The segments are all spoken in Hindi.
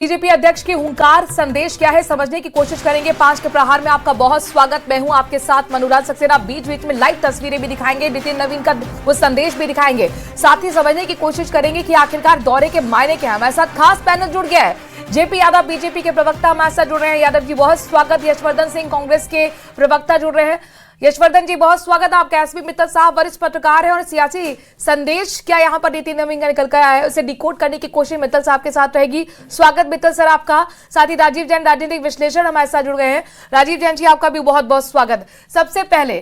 बीजेपी अध्यक्ष की हुंकार संदेश क्या है समझने की कोशिश करेंगे। 5 के प्रहार में आपका बहुत स्वागत। मैं हूं आपके साथ मनोराज सक्सेना। बीच बीच में लाइव तस्वीरें भी दिखाएंगे, नितिन नवीन का वो संदेश भी दिखाएंगे, साथ ही समझने की कोशिश करेंगे कि आखिरकार दौरे के मायने क्या है। हमारे साथ खास पैनल जुड़ गया है। जेपी यादव बीजेपी के प्रवक्ता हमारे साथ जुड़ रहे हैं। यादव जी बहुत स्वागत। यशवर्धन सिंह कांग्रेस के प्रवक्ता जुड़ रहे हैं। यशवर्धन जी बहुत स्वागत। आप एसपी मित्तल साहब वरिष्ठ पत्रकार हैं और सियासी संदेश क्या यहाँ पर नितिन नवीन का निकल कर आया है उसे डिकोड करने की कोशिश मित्तल साहब के साथ रहेगी। स्वागत मित्तल सर आपका। साथ ही राजीव जैन राजनीतिक विश्लेषण हमारे साथ जुड़ गए हैं। राजीव जैन जी आपका भी बहुत बहुत स्वागत। सबसे पहले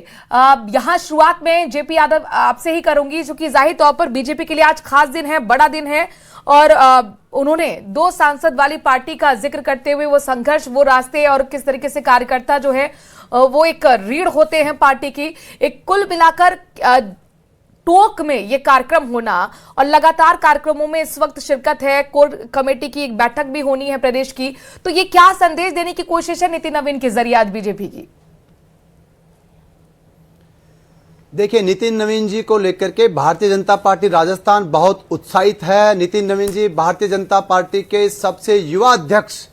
यहाँ शुरुआत में जेपी यादव आपसे ही करूंगी, क्योंकि जाहिर तौर पर बीजेपी के लिए आज खास दिन है, बड़ा दिन है और उन्होंने 2 सांसद वाली पार्टी का जिक्र करते हुए वो संघर्ष, वो रास्ते और किस तरीके से कार्यकर्ता जो है वो एक रीढ़ होते हैं पार्टी की, एक कुल मिलाकर टोक में ये कार्यक्रम होना और लगातार कार्यक्रमों में इस वक्त शिरकत है। कोर कमेटी की एक बैठक भी होनी है प्रदेश की, तो ये क्या संदेश देने की कोशिश है नितिन नवीन के जरिए आज बीजेपी की? देखिए, नितिन नवीन जी को लेकर के भारतीय जनता पार्टी राजस्थान बहुत उत्साहित है। नितिन नवीन जी भारतीय जनता पार्टी के सबसे युवा अध्यक्ष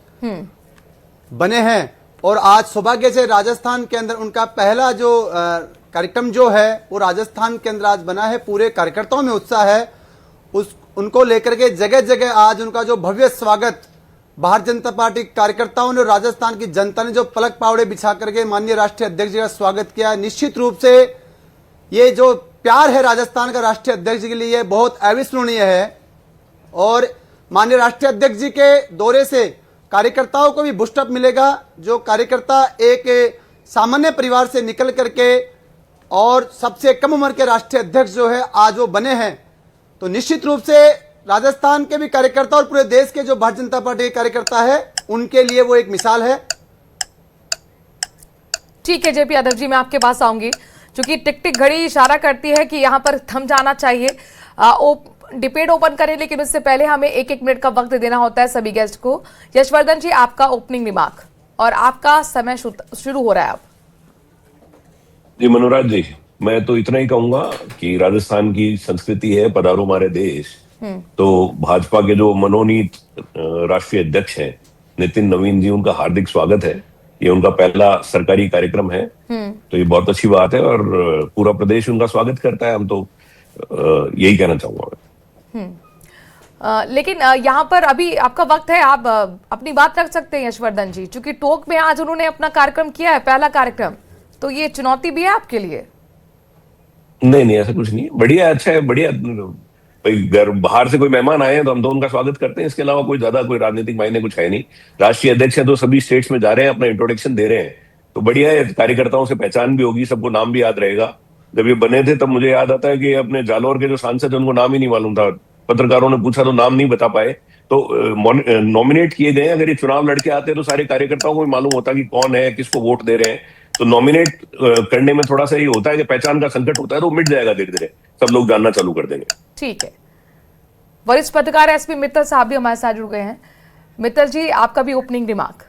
बने हैं और आज सौभाग्य से राजस्थान के अंदर उनका पहला जो कार्यक्रम जो है वो राजस्थान के अंदर आज बना है। पूरे कार्यकर्ताओं में उत्साह है। उनको लेकर के जगह जगह आज उनका जो भव्य स्वागत भारतीय जनता पार्टी कार्यकर्ताओं ने, राजस्थान की जनता ने जो पलक पावड़े बिछा करके माननीय राष्ट्रीय अध्यक्ष जी का स्वागत किया है। निश्चित रूप से ये जो प्यार है राजस्थान का राष्ट्रीय अध्यक्ष जी के लिए बहुत अविस्मरणीय है और माननीय राष्ट्रीय अध्यक्ष जी के दौरे से कार्यकर्ताओं को भी बूस्टअप मिलेगा। जो कार्यकर्ता एक सामान्य परिवार से निकल करके और सबसे कम उम्र के राष्ट्रीय अध्यक्ष जो है आज वो बने हैं, तो निश्चित रूप से राजस्थान के भी कार्यकर्ता और पूरे देश के जो भारतीय जनता पार्टी के कार्यकर्ता है उनके लिए वो एक मिसाल है। ठीक है जेपी यादव जी, मैं आपके पास आऊंगी, क्योंकि टिक टिक घड़ी इशारा करती है कि यहां पर थम जाना चाहिए। डिबेट ओपन करें, लेकिन उससे पहले हमें 1-1 मिनट का वक्त देना होता है सभी गेस्ट को। यशवर्धन जी आपका ओपनिंग रिमार्क और आपका समय शुरू हो रहा है अब। जी मनोराज जी, मैं तो इतना ही कहूंगा कि राजस्थान की संस्कृति है पधारो हमारे देश। तो भाजपा के जो मनोनीत राष्ट्रीय अध्यक्ष हैं नितिन नवीन जी, उनका हार्दिक स्वागत है। ये उनका पहला सरकारी कार्यक्रम है, तो ये बहुत अच्छी बात है और पूरा प्रदेश उनका स्वागत करता है। हम तो यही कहना चाहूंगा मैं। लेकिन यहाँ पर अभी आपका वक्त है, आप अपनी बात रख सकते हैं यशवर्धन जी, क्योंकि टोक में आज उन्होंने अपना कार्यक्रम किया है, पहला कार्यक्रम, तो ये चुनौती भी है आपके लिए? नहीं, ऐसा कुछ नहीं, बढ़िया, अच्छा है, बढ़िया। भाई घर बाहर से कोई मेहमान आए हैं तो हम तो उनका स्वागत करते हैं। इसके अलावा कोई ज्यादा कोई राजनीतिक मायने कुछ है नहीं। राष्ट्रीय अध्यक्ष है तो सभी स्टेट्स में जा रहे हैं, अपना इंट्रोडक्शन दे रहे हैं, तो बढ़िया है। कार्यकर्ताओं से पहचान भी होगी, सबको नाम भी याद रहेगा। जब ये बने थे तब मुझे याद आता है कि अपने जालौर के जो सांसद है उनको नाम ही नहीं मालूम था। पत्रकारों ने पूछा तो नाम नहीं बता पाए। तो नॉमिनेट किए गए, अगर ये चुनाव लड़के आते तो सारे कार्यकर्ताओं को भी मालूम होता कि कौन है, किसको वोट दे रहे हैं। तो नॉमिनेट करने में थोड़ा सा ये होता है कि पहचान का संकट होता है, तो मिट जाएगा धीरे धीरे, सब लोग जानना चालू कर देंगे। ठीक है, वरिष्ठ पत्रकार एसपी मित्तल साहब भी हमारे साथ जुड़ गए हैं। मित्तल जी आपका भी ओपनिंग रिमार्क।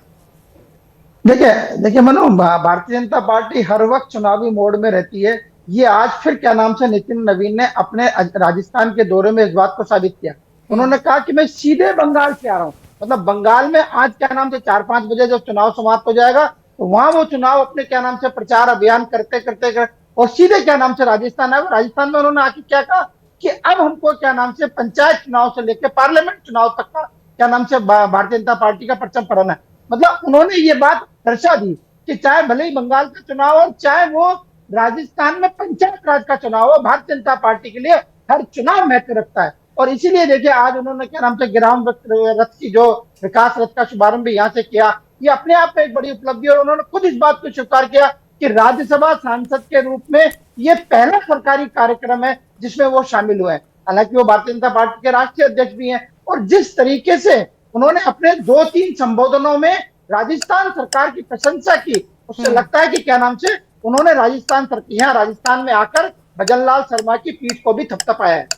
देखिए मनु, भारतीय जनता पार्टी हर वक्त चुनावी मोड में रहती है। ये आज फिर क्या नाम से नितिन नवीन ने अपने राजस्थान के दौरे में इस बात को साबित किया। उन्होंने कहा कि मैं सीधे बंगाल से आ रहा हूँ, मतलब बंगाल में आज क्या नाम से 4-5 बजे जब चुनाव समाप्त हो जाएगा तो वहां वो चुनाव अपने क्या नाम से प्रचार अभियान करते और सीधे क्या नाम से राजस्थान आए। राजस्थान में उन्होंने आके क्या कहा कि अब हमको क्या नाम से पंचायत चुनाव से लेकर पार्लियामेंट चुनाव तक का क्या नाम से भारतीय जनता पार्टी का परचम फहराना है। मतलब उन्होंने ये बात दर्शा दी कि चाहे भले ही बंगाल का चुनाव हो, चाहे वो राजस्थान में पंचायत राज का चुनाव हो, भारतीय जनता पार्टी के लिए हर चुनाव महत्व रखता है। और इसीलिए देखिए आज उन्होंने क्या नाम से ग्राम रथ की जो विकास रथ का शुभारंभ भी यहाँ से किया, ये अपने आप में एक बड़ी उपलब्धि। और उन्होंने खुद इस बात को स्वीकार किया कि राज्यसभा सांसद के रूप में ये पहला सरकारी कार्यक्रम है जिसमें वो शामिल हुए हैं। हालांकि वो भारतीय जनता पार्टी के राष्ट्रीय अध्यक्ष भी हैं और जिस तरीके से उन्होंने अपने 2-3 संबोधनों में राजस्थान सरकार की प्रशंसा की, उससे लगता है कि क्या नाम से उन्होंने राजस्थान में आकर भजनलाल शर्मा की पीठ को भी थपथपाया है।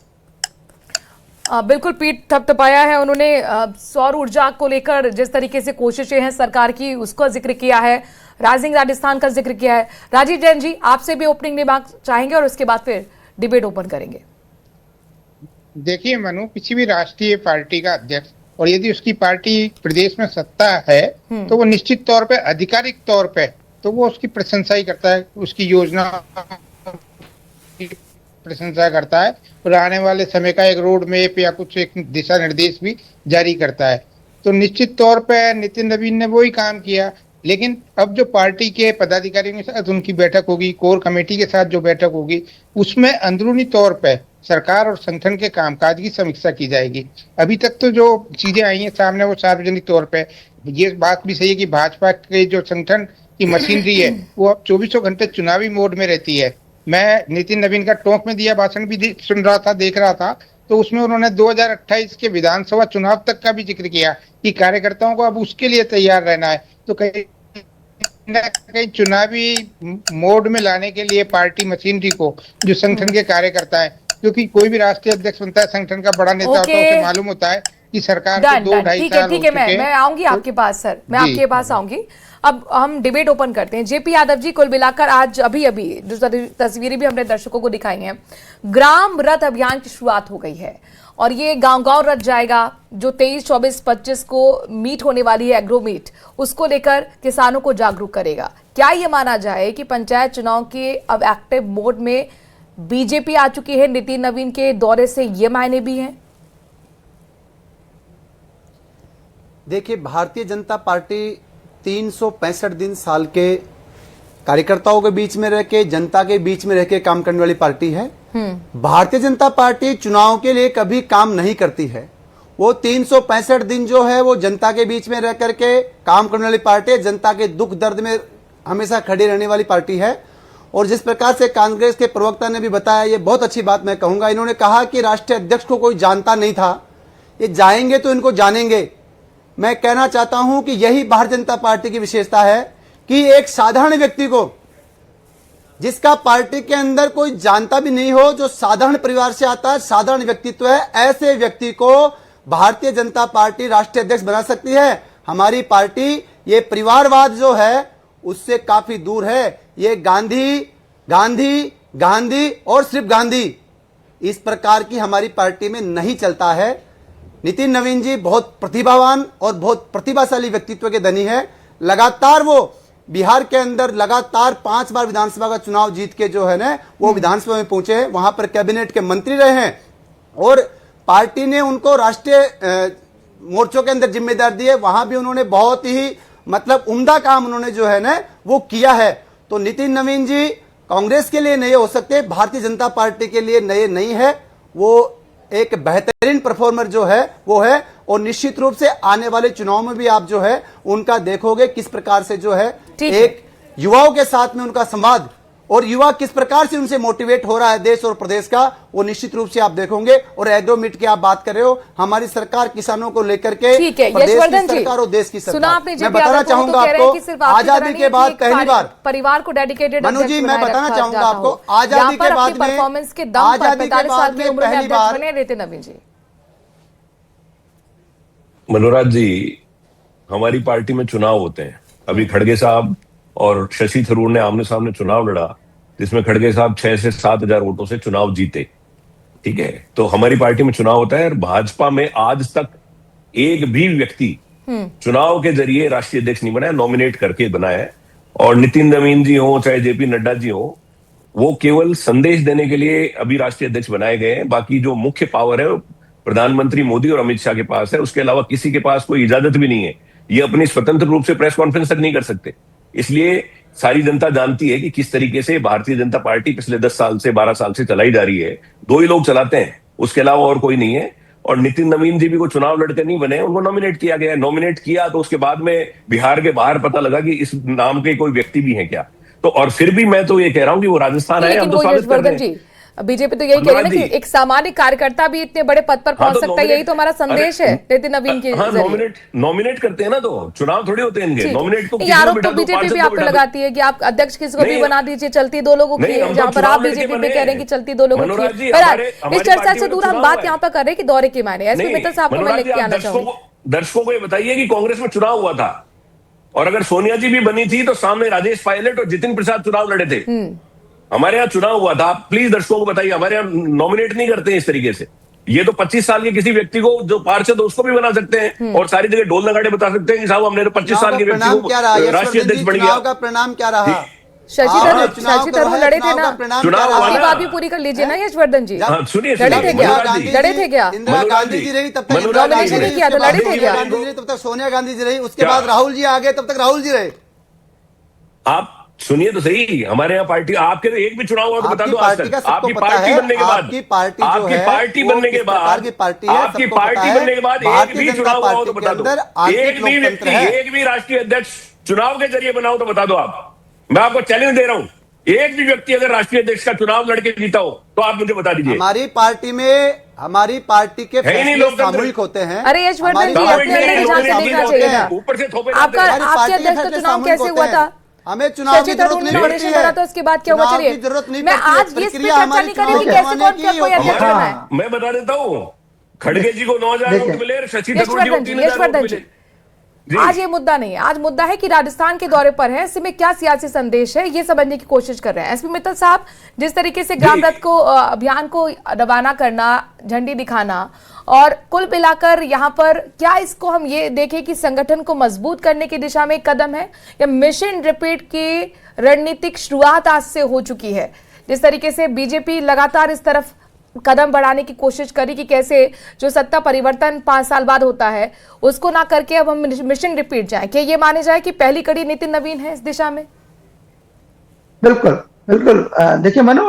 बिल्कुल पीठ थपथपाया है उन्होंने। सौर ऊर्जा को लेकर जिस तरीके से कोशिशें हैं सरकार की उसका जिक्र किया है, राइजिंग राजस्थान का जिक्र किया है। राजीव जैन जी आपसे भी ओपनिंग रिमार्क चाहेंगे और उसके बाद फिर डिबेट ओपन करेंगे। देखिए मनु, किसी भी राष्ट्रीय पार्टी का अध्यक्ष और यदि उसकी पार्टी प्रदेश में सत्ता है तो वो निश्चित तौर पे आधिकारिक तौर पे तो वो उसकी प्रशंसा ही करता है, उसकी योजना की प्रशंसा करता है और आने वाले समय का एक रोड मैप या कुछ एक दिशा निर्देश भी जारी करता है। तो निश्चित तौर पे नितिन नवीन ने वही काम किया। लेकिन अब जो पार्टी के पदाधिकारियों के साथ उनकी बैठक होगी, कोर कमेटी के साथ जो बैठक होगी, उसमें अंदरूनी तौर पे सरकार और संगठन के कामकाज की समीक्षा की जाएगी। अभी तक तो जो चीजें आई हैं सामने वो सार्वजनिक तौर पे, ये बात भी सही है कि भाजपा के जो संगठन की मशीनरी है वो अब 24 घंटे चुनावी मोड में रहती है। मैं नितिन नवीन का टोंक में दिया भाषण भी सुन रहा था, देख रहा था, तो उसमें उन्होंने 2028 के विधानसभा चुनाव तक का भी जिक्र किया कि कार्यकर्ताओं को अब उसके लिए तैयार रहना है। तो कहीं न कहीं चुनावी मोड में लाने के लिए पार्टी मशीनरी को जो संगठन के कार्यकर्ता है, क्योंकि कोई भी राष्ट्रीय अध्यक्ष बनता है, संगठन का बड़ा नेता होता है, उसे मालूम होता है कि सरकार को 2-2.5 साल ठीक है, मैं आऊंगी आपके पास सर, मैं आपके पास आऊंगी। अब हम डिबेट ओपन करते हैं। जेपी यादव जी, कुल मिलाकर आज अभी जो तस्वीरें भी हमने दर्शकों को दिखाई हैं, ग्राम रथ अभियान की शुरुआत हो गई है और ये गांव-गांव रथ जाएगा जो 23, 24, 25 को मीट होने वाली है, एग्रो मीट, उसको लेकर किसानों को जागरूक करेगा। क्या ये माना जाए कि पंचायत चुनाव के अब एक्टिव मोड में बीजेपी आ चुकी है? नितिन नवीन के दौरे से ये मायने भी हैं? देखिए, भारतीय जनता पार्टी 365 दिन साल के कार्यकर्ताओं के बीच में रह के, जनता के बीच में रह के काम करने वाली पार्टी है। भारतीय जनता पार्टी चुनाव के लिए कभी काम नहीं करती है। वो 365 दिन जो है वो जनता के बीच में रह करके काम करने वाली पार्टी है, जनता के दुख दर्द में हमेशा खड़ी रहने वाली पार्टी है। और जिस प्रकार से कांग्रेस के प्रवक्ता ने भी बताया, ये बहुत अच्छी बात मैं कहूंगा, इन्होंने कहा कि राष्ट्रीय अध्यक्ष को कोई जानता नहीं था, ये जाएंगे तो इनको जानेंगे। मैं कहना चाहता हूं कि यही भारतीय जनता पार्टी की विशेषता है कि एक साधारण व्यक्ति को, जिसका पार्टी के अंदर कोई जानता भी नहीं हो, जो साधारण परिवार से आता है, साधारण व्यक्तित्व है, ऐसे व्यक्ति को भारतीय जनता पार्टी राष्ट्रीय अध्यक्ष बना सकती है। हमारी पार्टी ये परिवारवाद जो है उससे काफी दूर है। ये गांधी गांधी गांधी और सिर्फ गांधी, इस प्रकार की हमारी पार्टी में नहीं चलता है। नितिन नवीन जी बहुत प्रतिभावान और बहुत प्रतिभाशाली व्यक्तित्व के धनी है। लगातार वो बिहार के अंदर लगातार 5 बार विधानसभा का चुनाव जीत के जो है ना वो विधानसभा में पहुंचे हैं, वहां पर कैबिनेट के मंत्री रहे हैं और पार्टी ने उनको राष्ट्रीय मोर्चों के अंदर जिम्मेदार दी है। वहां भी उन्होंने बहुत ही मतलब उम्दा काम उन्होंने जो है ना वो किया है। तो नितिन नवीन जी कांग्रेस के लिए नए हो सकते, भारतीय जनता पार्टी के लिए नए नहीं है। वो एक बेहतरीन परफॉर्मर जो है वो है और निश्चित रूप से आने वाले चुनाव में भी आप जो है उनका देखोगे किस प्रकार से जो है एक युवाओं के साथ में उनका संवाद और युवा किस प्रकार से उनसे मोटिवेट हो रहा है देश और प्रदेश का, वो निश्चित रूप से आप देखोगे। और एग्रो मीट की आप बात कर रहे हो, हमारी सरकार किसानों को लेकर के, ठीक है प्रदेश यशवर्धन की जी, सरकार और देश की सुना आपने सरकार। मैं बताना चाहूंगा आपको, आजादी के बाद पहली बार परिवार को डेडिकेटेड मनु जी, मैं बताना चाहूंगा आपको, आजादी के बाद में परफॉर्मेंस के दम पर 45 साल की उम्र में पहली बार बने नितिन नवीन जी। मनोराज जी, हमारी पार्टी में चुनाव होते हैं। अभी खड़गे साहब और शशि थरूर ने आमने सामने चुनाव लड़ा, जिसमें खड़गे साहब 6 से 7 हजार वोटों से चुनाव जीते। ठीक है, तो हमारी पार्टी में चुनाव होता है और भाजपा में आज तक एक भी व्यक्ति चुनाव के जरिए राष्ट्रीय अध्यक्ष नहीं बना है, नॉमिनेट करके बना है। और नितिन नवीन जी हो चाहे जेपी नड्डा जी हो, वो केवल संदेश देने के लिए अभी राष्ट्रीय अध्यक्ष बनाए गए हैं। बाकी जो मुख्य पावर है प्रधानमंत्री मोदी और अमित शाह के पास है, उसके अलावा किसी के पास कोई इजाजत भी नहीं है। ये अपनी स्वतंत्र रूप से प्रेस कॉन्फ्रेंस तक नहीं कर सकते। इसलिए सारी जनता जानती है कि किस तरीके से भारतीय जनता पार्टी पिछले 10 साल से 12 साल से चलाई जा रही है। 2 ही लोग चलाते हैं, उसके अलावा और कोई नहीं है। और नितिन नवीन जी भी को चुनाव लड़कर नहीं बने, उनको नॉमिनेट किया गया। नॉमिनेट किया तो उसके बाद में बिहार के बाहर पता लगा कि इस नाम के कोई व्यक्ति भी है क्या। तो और फिर भी मैं तो ये कह रहा हूं कि वो राजस्थान है, हम तो स्वागत कर रहे हैं। बीजेपी तो यही कह रही है कि एक सामान्य कार्यकर्ता भी इतने बड़े पद पर पहुंच सकता है, यही तो हमारा संदेश है नितिन नवीन के जरिए। नॉमिनेट करते हैं ना, तो चुनाव थोड़ी होते हैं इनके। नॉमिनेट तो आरोप तो बीजेपी भी आप पे लगाती है कि आप अध्यक्ष किसी को भी बना दीजिए, चलती 2 लोगों की, जहां पर आप बीजेपी पे कह रहे हैं कि चलती 2 लोगों की। इस चर्चा से दूर हम बात यहाँ पर कर रहे हैं कि दौरे के मायने। एसपी मित्तल साहब को मैं लेके आना चाहूंगी। दर्शकों को ये बताइए कि कांग्रेस में चुनाव हुआ था और अगर सोनिया जी भी बनी थी तो सामने राजेश पायलट और जितिन प्रसाद चुनाव लड़े थे। हमारे यहाँ चुनाव हुआ था। प्लीज दर्शकों को बताइए, हमारे यहाँ नॉमिनेट नहीं करते इस तरीके से। ये तो 25 साल के किसी व्यक्ति को जो पार्षद उसको भी बना सकते हैं और सारी जगह ढोल नगाड़े बता सकते हैं कि साहब हमने तो 25 साल के व्यक्ति परिणाम क्या रहा? को राष्ट्रीय अध्यक्ष बन गया। चुनाव का परिणाम क्या रहा? शशि थरूर लड़े थे ना, चुनाव आपकी बात भी पूरी कर लीजिए ना यशवर्धन जी। हाँ, सुनिए लड़े थे क्या? लड़े थे क्या? इंदिरा गांधी जी रही तब तक मनोहर गांधी नहीं किया तो लड़े थे क्या? गांधी जी रही तब तक सोनिया गांधी जी रही, उसके बाद राहुल जी आ गए तब तक राहुल जी रहे। आप सुनिए तो सही, हमारे यहाँ पार्टी आपके तो एक भी चुनाव हुआ तो बता दो आज तक। आपकी पार्टी बनने के बाद, आपकी पार्टी जो आपकी है पार्टी बनने के बाद, की पार्टी है, आपकी सबको पार्टी पता है। बनने के बाद एक भारतीय भी जनता चुनाव हुआ हो तो पार्टी बता के दो। अंदर आंतरिक एक भी लोकतंत्र व्यक्ति, है। एक भी राष्ट्रीय अध्यक्ष चुनाव के जरिए बनाओ तो बता दो आप। मैं आपको चैलेंज दे रहा हूं, एक भी व्यक्ति अगर राष्ट्रीय अध्यक्ष का चुनाव लड़के जीता हो तो आप मुझे बता दीजिए। हमारी पार्टी के फैसले सामूहिक होते हैं। अरे यशवर्धन जी, अपने अंदर ध्यान से देखना चाहिए था। ऊपर से थोपे आपका आपके अध्यक्ष का चुनाव कैसे हुआ था? हमें चुनाव की शशि जरूरत थरूर ने नहीं पड़ती नॉमिनेशन करा है। तो उसके बाद क्या हुआ? चुनाव चलिए, की जरूरत नहीं मैं पड़ती है। आज इस पे प्रक्रिया चर्चा हमारी नहीं करेंगे चुनाव कैसे कौन की क्या कोई अध्यक्ष होती है। बना है। मैं बता देता हूं, खड़गे जी को 9,000 वोट मिले, शशि थरूर जी को 3,000 वोट मिले। आज ये मुद्दा नहीं है, आज मुद्दा है कि राजस्थान के दौरे पर है, ऐसे में क्या सियासी संदेश है ये समझने की कोशिश कर रहे हैं। एसपी मित्तल साहब, जिस तरीके से ग्राम रथ को अभियान को रवाना करना, झंडी दिखाना, और कुल मिलाकर यहाँ पर क्या इसको हम ये देखें कि संगठन को मजबूत करने की दिशा में एक कदम है, या मिशन रिपीट की रणनीतिक शुरुआत आज से हो चुकी है? जिस तरीके से बीजेपी लगातार इस तरफ कदम बढ़ाने की कोशिश करी कि कैसे जो सत्ता परिवर्तन 5 साल बाद होता है उसको ना करके अब हम मिशन रिपीट जाए, क्या ये माने जाए कि पहली कड़ी नितिन नवीन है इस दिशा में? बिल्कुल बिल्कुल। देखिए मनु,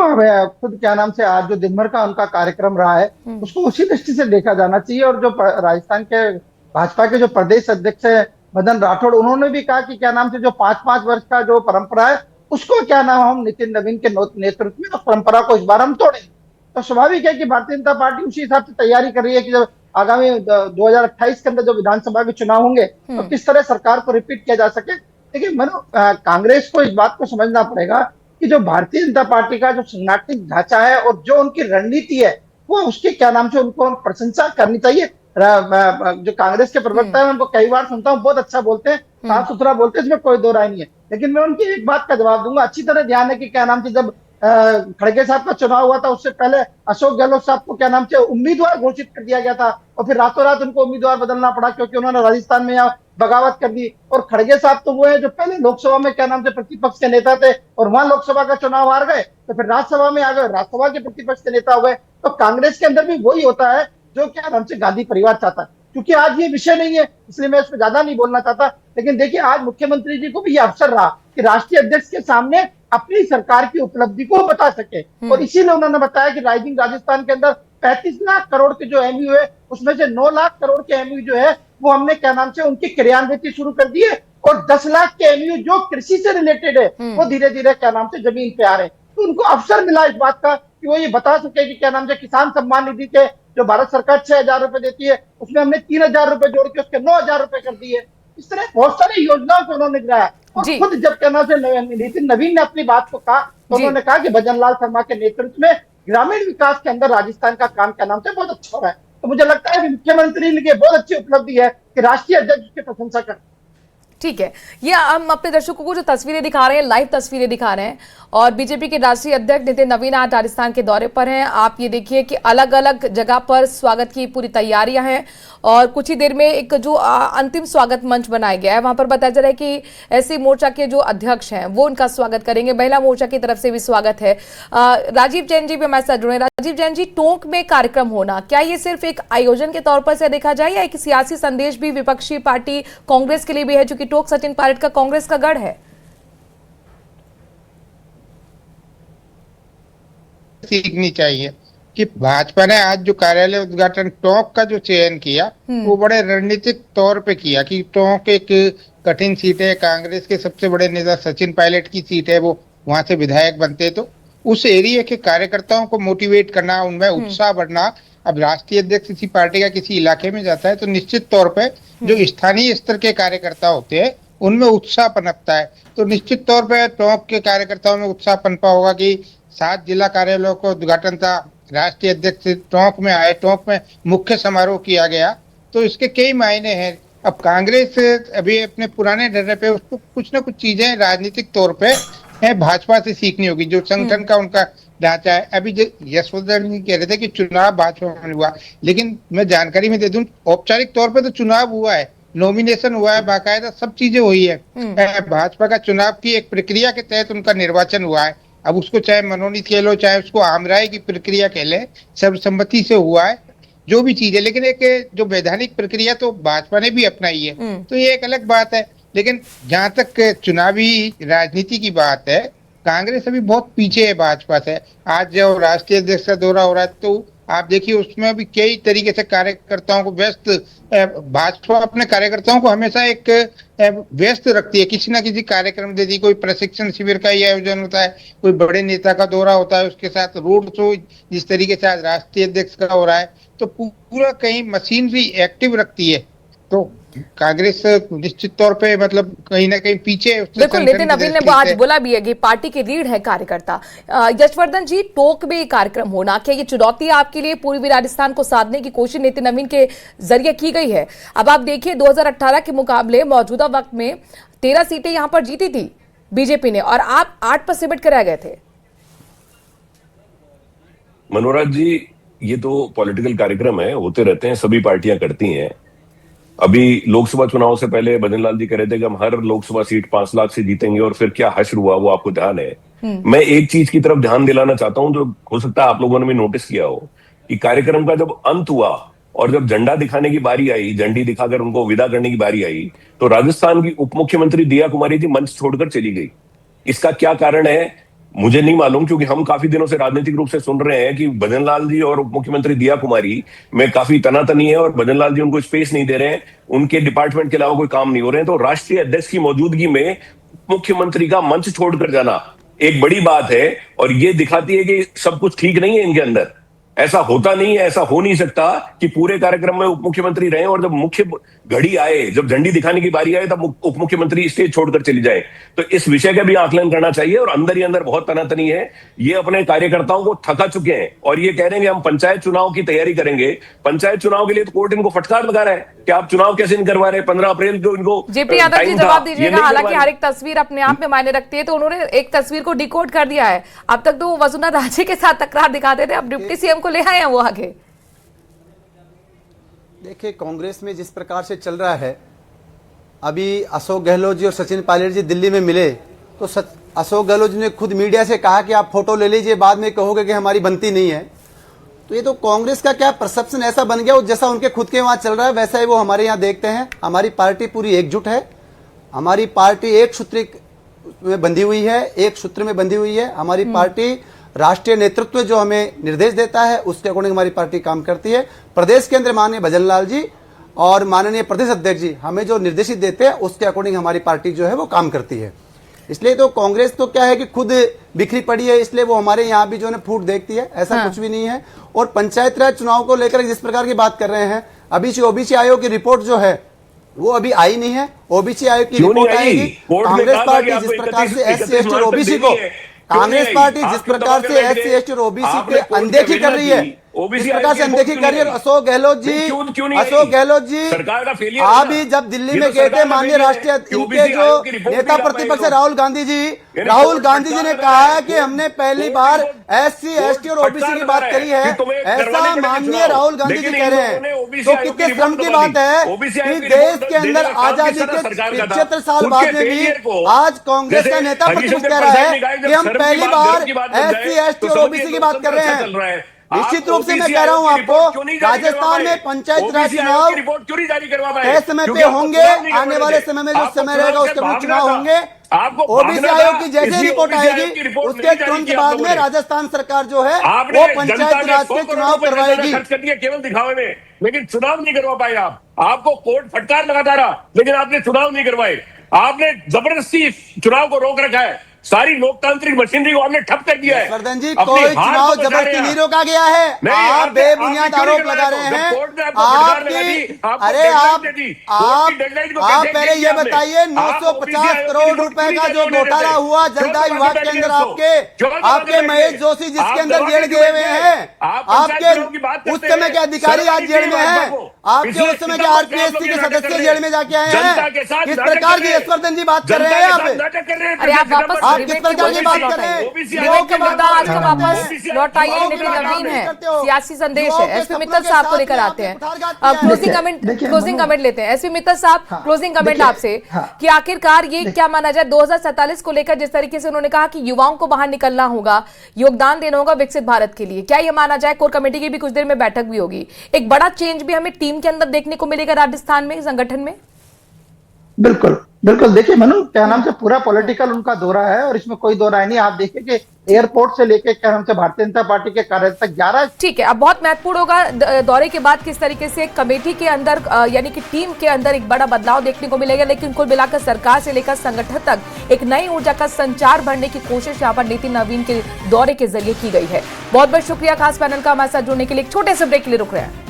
खुद क्या नाम से आज जो दिन भर का उनका कार्यक्रम रहा है उसको उसी दृष्टि से देखा जाना चाहिए। और जो राजस्थान के भाजपा के जो प्रदेश अध्यक्ष है मदन राठौड़, उन्होंने भी कहा कि क्या नाम से जो 5-5 वर्ष का जो परंपरा है उसको क्या नाम हम नितिन नवीन के नेतृत्व में उस परंपरा को इस बार हम तोड़ेंगे। तो स्वाभाविक है कि भारतीय जनता पार्टी उसी हिसाब से तैयारी कर रही है कि जब आगामी 2028 के अंदर जो विधानसभा के चुनाव होंगे तो किस तरह सरकार को रिपीट किया जा सके। देखिए मनु, कांग्रेस को इस बात को समझना पड़ेगा कि जो भारतीय जनता पार्टी का जो संगठनिक ढांचा है और जो उनकी रणनीति है वो उसके क्या नाम से उनको प्रशंसा करनी चाहिए। जो कांग्रेस के प्रवक्ता है उनको कई बार सुनता हूँ, बहुत अच्छा बोलते हैं, साफ सुथरा बोलते हैं, इसमें कोई दो राय नहीं है। लेकिन मैं उनकी एक बात का जवाब दूंगा। अच्छी तरह ध्यान है कि क्या नाम से जब खड़गे साहब का चुनाव हुआ था उससे पहले अशोक गहलोत साहब को क्या नाम से उम्मीदवार घोषित कर दिया गया था और फिर रातों रात उनको उम्मीदवार बदलना पड़ा क्योंकि उन्होंने राजस्थान में यहाँ बगावत कर दी। और खड़गे साहब तो वो है जो पहले लोकसभा में क्या नाम से प्रतिपक्ष के नेता थे और वहां लोकसभा का चुनाव हार गए तो फिर राज्यसभा में आ गए, राज्यसभा के प्रतिपक्ष के नेता हो गए। तो कांग्रेस के अंदर भी वही होता है जो क्या नाम से गांधी परिवार चाहता है। क्योंकि आज ये विषय नहीं है इसलिए मैं इस पर ज्यादा नहीं बोलना चाहता। लेकिन देखिए आज मुख्यमंत्री जी को भी ये अवसर रहा कि राष्ट्रीय अध्यक्ष के सामने अपनी सरकार की उपलब्धि को बता सके और इसीलिए उन्होंने बताया कि राइजिंग राजस्थान के अंदर 35 लाख करोड़ के जो एमयू है उसमें से 9 लाख करोड़ के एमयू जो है वो हमने क्या नाम से उनकी क्रियान्वित शुरू कर दी है और 10 लाख के एमयू जो कृषि से रिलेटेड है वो धीरे धीरे क्या नाम से जमीन पे आ रहे हैं। तो उनको अवसर मिला इस बात का कि वो ये बता सके कि क्या नाम से किसान सम्मान निधि के जो भारत सरकार 6,000 रुपए देती है उसमें हमने 3,000 रुपए जोड़ के उसके 9,000 रुपए कर दिए। इस तरह बहुत सारी योजनाओं को उन्होंने गिराया और खुद जब क्या नाम से नितिन नवीन ने अपनी बात को कहा तो उन्होंने कहा कि भजन लाल शर्मा के नेतृत्व में ग्रामीण विकास के अंदर राजस्थान का काम क्या नाम से बहुत अच्छा हो रहा है। तो मुझे लगता है कि मुख्यमंत्री के बहुत अच्छी उपलब्धि है कि राष्ट्रीय अध्यक्ष की प्रशंसा कर। ठीक है, ये हम अपने दर्शकों को जो तस्वीरें दिखा रहे हैं, लाइव तस्वीरें दिखा रहे हैं, और बीजेपी के राष्ट्रीय अध्यक्ष नितिन नवीन आज राजस्थान के दौरे पर हैं। आप ये देखिए कि अलग अलग जगह पर स्वागत की पूरी तैयारियां हैं और कुछ ही देर में एक जो अंतिम स्वागत मंच बनाया गया है वहां पर बताया जा रहा है कि एससी मोर्चा के जो अध्यक्ष हैं वो उनका स्वागत करेंगे, महिला मोर्चा की तरफ से भी स्वागत है। राजीव जैन जी भी हमारे साथ जुड़े। राजीव जैन जी, टोंक में कार्यक्रम होना, क्या ये सिर्फ एक आयोजन के तौर पर से देखा जाए या एक सियासी संदेश भी विपक्षी पार्टी कांग्रेस के लिए भी है, चूंकि टोंक सचिन पायलट का कांग्रेस का गढ़ है? सीखनी चाहिए कि भाजपा ने आज जो कार्यालय उद्घाटन टोंक का जो चयन किया वो बड़े रणनीतिक तौर पे किया कि टोंक एक कठिन सीट है, कांग्रेस के सबसे बड़े नेता सचिन पायलट की सीट है, वो वहां से विधायक बनते, तो उस एरिया के कार्यकर्ताओं को मोटिवेट करना, उनमें उत्साह बढ़ना। अब राष्ट्रीय अध्यक्ष किसी पार्टी का किसी इलाके में जाता है तो निश्चित तौर पे जो स्थानीय स्तर के कार्यकर्ता होते हैं उनमें उत्साह पनपता है। तो निश्चित तौर पे टोंक के कार्यकर्ताओं में उत्साह पनपा होगा कि 7 जिला कार्यालयों का उद्घाटन था, राष्ट्रीय अध्यक्ष टोंक में आए, टोंक में मुख्य समारोह किया गया, तो इसके कई मायने हैं। अब कांग्रेस अभी अपने पुराने डरे पे उसको कुछ ना कुछ चीजें राजनीतिक तौर पे भाजपा से सीखनी होगी। जो संगठन का उनका ढांचा है। अभी जो यशवर्धन जी कह रहे थे कि चुनाव भाजपा में हुआ, लेकिन मैं जानकारी में दे दूं, औपचारिक तौर पे तो चुनाव हुआ है, नॉमिनेशन हुआ है, बाकायदा सब चीजें हुई है। भाजपा का चुनाव की एक प्रक्रिया के तहत उनका निर्वाचन हुआ है। अब उसको चाहे मनोनीत कह लो, चाहे उसको आमराय की प्रक्रिया कह ले, सर्वसम्मति से हुआ है, जो भी चीज है। लेकिन एक जो वैधानिक प्रक्रिया तो भाजपा ने भी अपनाई है, तो ये एक अलग बात है। लेकिन जहां तक चुनावी राजनीति की बात है, कांग्रेस अभी बहुत पीछे है भाजपा से। आज जो राष्ट्रीय अध्यक्ष का दौरा हो रहा है, तो आप देखिए उसमें भी कई तरीके से कार्यकर्ताओं को व्यस्त, भाजपा अपने कार्यकर्ताओं को हमेशा एक व्यस्त रखती है, किसी ना किसी कार्यक्रम देती, कोई प्रशिक्षण शिविर का ही आयोजन होता है, कोई बड़े नेता का दौरा होता है, उसके साथ रोड शो जिस तरीके से आज राष्ट्रीय अध्यक्ष का हो रहा है, तो पूरा कहीं मशीनरी एक्टिव रखती है। तो कांग्रेस निश्चित तौर पे मतलब कहीं ना कहीं पीछे है। बिल्कुल, नितिन नवीन ने आज बोला भी है कि पार्टी की रीढ़ है कार्यकर्ता। यशवर्धन जी, टोक में कार्यक्रम होना, क्या ये चुनौती आपके लिए पूर्वी राजस्थान को साधने की कोशिश नितिन नवीन के जरिए की गई है? अब आप देखिए 2018 के मुकाबले मौजूदा वक्त में 13 सीटें यहां पर जीती थी बीजेपी ने, और आप 8 पर सिमट कर रह गए थे। मनोराज जी, ये तो पॉलिटिकल कार्यक्रम है, होते रहते हैं, सभी पार्टियां करती हैं। अभी लोकसभा चुनाव से पहले भजन लाल जी कह रहे थे कि हम हर लोकसभा सीट 5 लाख से जीतेंगे, और फिर क्या हश्र हुआ वो आपको ध्यान है। मैं एक चीज की तरफ ध्यान दिलाना चाहता हूं, जो हो सकता है आप लोगों ने भी नोटिस किया हो, कि कार्यक्रम का जब अंत हुआ और जब झंडा दिखाने की बारी आई, झंडी दिखाकर उनको विदा करने की बारी आई, तो राजस्थान की उप मुख्यमंत्री दिया कुमारी जी मंच छोड़कर चली गई। इसका क्या कारण है मुझे नहीं मालूम, क्योंकि हम काफी दिनों से राजनीतिक रूप से सुन रहे हैं कि भजन लाल जी और उप मुख्यमंत्री दिया कुमारी में काफी तनातनी है, और भजन लाल जी उनको स्पेस नहीं दे रहे हैं, उनके डिपार्टमेंट के अलावा कोई काम नहीं हो रहे हैं। तो राष्ट्रीय अध्यक्ष की मौजूदगी में मुख्यमंत्री का मंच छोड़कर जाना एक बड़ी बात है, और ये दिखाती है कि सब कुछ ठीक नहीं है इनके अंदर। ऐसा होता नहीं है, ऐसा हो नहीं सकता कि पूरे कार्यक्रम में उप मुख्यमंत्री रहे और जब मुख्य घड़ी आए, जब झंडी दिखाने की बारी आए, तब उप मुख्यमंत्री स्टेज छोड़कर चली जाए। तो इस विषय का भी आकलन करना चाहिए, और अंदर ही अंदर बहुत तनातनी है। ये अपने कार्यकर्ताओं को थका चुके हैं, और ये कह रहे हैं कि हम पंचायत चुनाव की तैयारी करेंगे। पंचायत चुनाव के लिए तो कोर्ट इनको फटकार लगा रहा है कि आप चुनाव कैसे नहीं करवा रहे। 15 अप्रैल को इनको जेपी यादव जी जवाब दीजिएगा। हालांकि हर एक तस्वीर अपने आप में मायने रखती है, तो उन्होंने एक तस्वीर को डिकोड कर दिया है। अब तक तो वसुंधरा राजे के साथ तकरार दिखाते थे, अब डिप्टी सीएम को ले आए हैं वो आगे। देखिए, कांग्रेस में जिस प्रकार से चल रहा है, अभी अशोक गहलोत जी और सचिन पायलट जी दिल्ली में मिले, तो अशोक गहलोत जी ने खुद मीडिया से कहा कि आप फोटो ले लीजिए, बाद में कहोगे कि हमारी बनती नहीं है। तो ये तो कांग्रेस का क्या परसेप्शन ऐसा बन गया, जैसा उनके खुद के वहां चल रहा है वैसा ही वो हमारे यहाँ देखते हैं। हमारी पार्टी पूरी एकजुट है, हमारी पार्टी एक सूत्र में बंधी हुई है, एक सूत्र में बंधी हुई है। हमारी पार्टी राष्ट्रीय नेतृत्व जो हमें निर्देश देता है उसके अकॉर्डिंग हमारी पार्टी काम करती है। प्रदेश के अंदर माननीय भजन लाल जी और माननीय प्रदेश अध्यक्ष जी हमें जो निर्देशित देते हैं उसके अकॉर्डिंग हमारी पार्टी जो है वो काम करती है। इसलिए तो कांग्रेस तो क्या है कि खुद बिखरी पड़ी है, इसलिए वो हमारे यहाँ भी जो है फूट देखती है, ऐसा कुछ भी नहीं है। और पंचायत राज चुनाव को लेकर जिस प्रकार की बात कर रहे हैं, अभी ओबीसी आयोग की रिपोर्ट जो है वो अभी आई नहीं है। ओबीसी आयोग की रिपोर्ट आएगी। कांग्रेस पार्टी जिस प्रकार से एससी एसटी और ओबीसी को, कांग्रेस पार्टी जिस प्रकार से एससी एसटी और ओबीसी के अनदेखी कर रही है, इस प्रकार से अनदेखी कर रही है। अशोक गहलोत जी सरकार का फेलियर, आप भी जब दिल्ली में गए थे, माननीय राष्ट्रीय इनके जो नेता प्रतिपक्ष राहुल गांधी जी ने कहा है कि हमने पहली बार एससी एसटी और ओबीसी की बात करी है, ऐसा माननीय राहुल गांधी जी कह रहे हैं। तो कितने श्रम की बात है कि देश के अंदर आजादी के 75 साल बाद में भी आज कांग्रेस का नेता प्रतिपक्ष कह रहा है कि हम पहली बार एससी एसटी और ओबीसी की बात कर रहे हैं। निश्चित रूप से मैं कह रहा हूं आपको, राजस्थान में पंचायत राज चुनाव तय समय पे होंगे, आने वाले समय में जो समय रहेगा उसके चुनाव होंगे। ओबीसी आयोग की जैसे रिपोर्ट आएगी उसके तुरंत बाद में राजस्थान सरकार जो है वो पंचायत राज के चुनाव करवाएगी। केवल दिखावे में, लेकिन चुनाव नहीं करवा पाए आप। आपको कोर्ट फटकार लगाता रहा, लेकिन आपने चुनाव नहीं करवाए। आपने जबरदस्ती चुनाव को रोक रखा है, सारी लोकतांत्रिक मशीनरी को आपने ठप कर दिया है। वर्धन जी, कोई चुनाव जबरदस्ती नहीं रोका गया है। आप बेबुनियाद आरोप लगा रहे हैं। अरे आप पहले ये बताइए, 950 करोड़ रुपए का जो घोटाला हुआ जलदाय विभाग के अंदर, आपके महेश जोशी जिसके अंदर जेल गए हुए हैं, आपके उस समय के अधिकारी आज जेल में हैं, आपके उस समय के आरपीएससी के सदस्य जेल में जाके आए हैं। किस प्रकार की यशवर्धन जी बात कर रहे हैं यहाँ पे? अरे आप वापस आप डिबेट किस प्रकार की बात कर रहे हैं? डिबेट का मुद्दा आज का वापस लौट आइए। नितिन नवीन है, सियासी संदेश है। एसपी मित्तल साहब को लेकर आते हैं। क्लोजिंग कमेंट लेते हैं। एसपी मित्तल साहब, क्लोजिंग कमेंट आपसे कि आखिरकार ये क्या माना जाए 2047 को लेकर जिस तरीके से उन्होंने कहा कि युवाओं को बाहर निकलना होगा, योगदान देना होगा विकसित भारत के लिए, क्या ये माना जाए? कोर कमेटी की भी कुछ देर में बैठक भी होगी, एक बड़ा चेंज भी हमें टीम के अंदर देखने को मिलेगा राजस्थान में, संगठन में। बिल्कुल बिल्कुल। देखिए मनु, क्या नाम से पूरा पॉलिटिकल उनका दौरा है और इसमें कोई दो राय नहीं। आप देखिए कि एयरपोर्ट से लेके क्या नाम से भारतीय जनता पार्टी के कार्यालय तक 11। ठीक है, अब बहुत महत्वपूर्ण होगा दौरे के बाद किस तरीके से कमेटी के अंदर यानी कि टीम के अंदर एक बड़ा बदलाव देखने को मिलेगा। लेकिन कुल मिलाकर सरकार से लेकर संगठन तक एक नई ऊर्जा का संचार भरने की कोशिश यहाँ पर नितिन नवीन के दौरे के जरिए की गई है। बहुत बहुत शुक्रिया खास पैनल का हमारे साथ जुड़ने के लिए। एक छोटे से ब्रेक के लिए रुक रहे हैं।